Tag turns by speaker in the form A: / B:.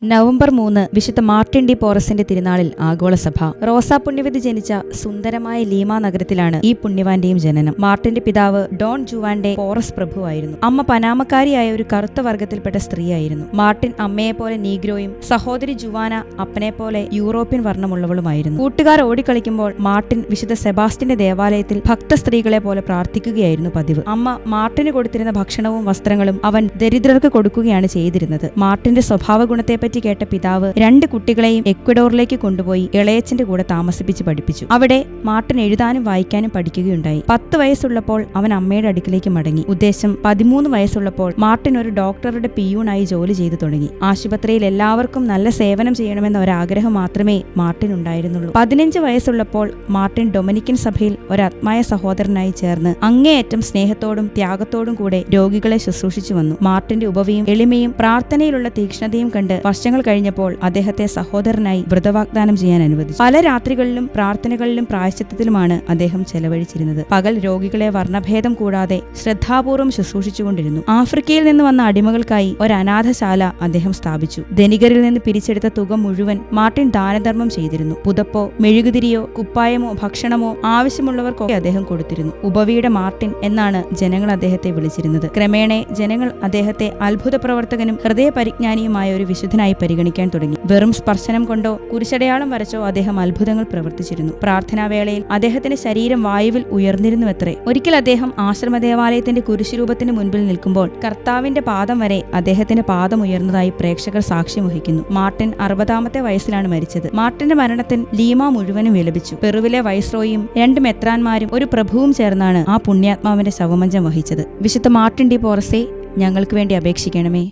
A: November 3 വിശുദ്ധ Martin D പോറസിന്റെ തിരുനാളിൽ ആഗോളസഭ. റോസാ പുണ്യവതി ജനിച്ച സുന്ദരമായ ലീമ നഗരത്തിലാണ് ഈ പുണ്യവാന്റെയും ജനനം. മാർട്ടിന്റെ പിതാവ് ഡോൺ ജുവാൻഡെ പോറസ് പ്രഭുവായിരുന്നു. അമ്മ പനാമക്കാരിയായ ഒരു കറുത്ത വർഗത്തിൽപ്പെട്ട സ്ത്രീയായിരുന്നു. മാർട്ടിൻ അമ്മയെപ്പോലെ നീഗ്രോയും സഹോദരി ജുവാന അപ്പനെപ്പോലെ യൂറോപ്യൻ വർണ്ണമുള്ളവളുമായിരുന്നു. കൂട്ടുകാർ ഓടിക്കളിക്കുമ്പോൾ മാർട്ടിൻ വിശുദ്ധ സെബാസ്റ്റ്യന്റെ ദേവാലയത്തിൽ ഭക്ത സ്ത്രീകളെ പോലെ പ്രാർത്ഥിക്കുകയായിരുന്നു പതിവ്. അമ്മ മാർട്ടിന് കൊടുത്തിരുന്ന ഭക്ഷണവും വസ്ത്രങ്ങളും അവൻ ദരിദ്രർക്ക് കൊടുക്കുകയാണ് ചെയ്തിരുന്നത്. മാർട്ടിന്റെ സ്വഭാവ ഗുണത്തെപ്പറ്റി കേട്ട പിതാവ് 2 കുട്ടികളെയും എക്വഡോറിലേക്ക് കൊണ്ടുപോയി ഇളയച്ചന്റെ കൂടെ താമസിപ്പിച്ച് പഠിപ്പിച്ചു. അവിടെ മാർട്ടിൻ എഴുതാനും വായിക്കാനും പഠിക്കുകയുണ്ടായി. 10 വയസ്സുള്ളപ്പോൾ അവൻ അമ്മയുടെ അടുക്കിലേക്ക് മടങ്ങി. ഉദ്ദേശം 13 വയസ്സുള്ളപ്പോൾ മാർട്ടിൻ ഒരു ഡോക്ടറുടെ പിയൂണായി ജോലി ചെയ്തു തുടങ്ങി. ആശുപത്രിയിൽ എല്ലാവർക്കും നല്ല സേവനം ചെയ്യണമെന്ന ഒരാഗ്രഹം മാത്രമേ മാർട്ടിൻ ഉണ്ടായിരുന്നുള്ളൂ. 15 വയസ്സുള്ളപ്പോൾ മാർട്ടിൻ ഡൊമിനിക്കൻ സഭയിൽ ഒരു ആത്മായ സഹോദരനായി ചേർന്ന് അങ്ങേയറ്റം സ്നേഹത്തോടും ത്യാഗത്തോടും കൂടെ രോഗികളെ ശുശ്രൂഷിച്ചു വന്നു. മാർട്ടിന്റെ ഉപവിയും എളിമയും പ്രാർത്ഥനയിലുള്ള തീക്ഷ്ണതയും കണ്ട് വർഷങ്ങൾ കഴിഞ്ഞപ്പോൾ അദ്ദേഹത്തെ സഹോദരനായി വ്രതവാഗ്ദാനം ചെയ്യാൻ അനുവദിച്ചു. പല രാത്രികളിലും പ്രാർത്ഥനകളിലും പ്രായശ്ചിത്തത്തിലുമാണ് അദ്ദേഹം ചെലവഴിച്ചിരുന്നത്. പകൽ രോഗികളെ വർണ്ണഭേദം കൂടാതെ ശ്രദ്ധാപൂർവ്വം ശുശ്രൂഷിച്ചുകൊണ്ടിരുന്നു. ആഫ്രിക്കയിൽ നിന്ന് വന്ന അടിമകൾക്കായി ഒരു അനാഥശാല അദ്ദേഹം സ്ഥാപിച്ചു. ധനികരിൽ നിന്ന് പിരിച്ചെടുത്ത തുക മുഴുവൻ മാർട്ടിൻ ദാനധർമ്മം ചെയ്തിരുന്നു. പുതപ്പോ മെഴുകുതിരിയോ കുപ്പായമോ ഭക്ഷണമോ ആവശ്യമുള്ളവർക്കൊക്കെ അദ്ദേഹം കൊടുത്തിരുന്നു. ഉപവിയുടെ മാർട്ടിൻ എന്നാണ് ജനങ്ങൾ അദ്ദേഹത്തെ വിളിച്ചിരുന്നത്. ക്രമേണ ജനങ്ങൾ അദ്ദേഹത്തെ അത്ഭുത പ്രവർത്തകനും ഹൃദയപരിജ്ഞാനിയുമായ ഒരു വിശുദ്ധനായി പരിഗണിക്കാൻ തുടങ്ങി. വെറും സ്പർശനം കൊണ്ടോ കുരിശടയാളം വരച്ചോ അദ്ദേഹം അത്ഭുതങ്ങൾ പ്രവർത്തിച്ചിരുന്നു. പ്രാർത്ഥനാവേളയിൽ അദ്ദേഹത്തിന്റെ ശരീരം വായുവിൽ ഉയർന്നിരുന്നുവത്രേ. ഒരിക്കൽ അദ്ദേഹം ആശ്രമദേവാലയത്തിന്റെ കുരിശുരൂപത്തിന് മുൻപിൽ നിൽക്കുമ്പോൾ കർത്താവിന്റെ പാദം വരെ അദ്ദേഹത്തിന്റെ പാദം ഉയർന്നതായി പ്രേക്ഷകർ സാക്ഷ്യം വഹിക്കുന്നു. മാർട്ടിൻ 60ാമത്തെ വയസ്സിലാണ് മരിച്ചത്. മാർട്ടിന്റെ മരണത്തിൽ ലീമ മുഴുവനും വിലപിച്ചു. പെറുവിലെ വൈസ്രോയും 2 മെത്രാന്മാരും ഒരു പ്രഭുവും ചേർന്നാണ് ആ പുണ്യാത്മാവിന്റെ ശവമഞ്ചം വഹിച്ചത്. വിശുദ്ധ മാർട്ടിൻ ഡി പോറസെ, ഞങ്ങൾക്ക് വേണ്ടി അപേക്ഷിക്കണമേ.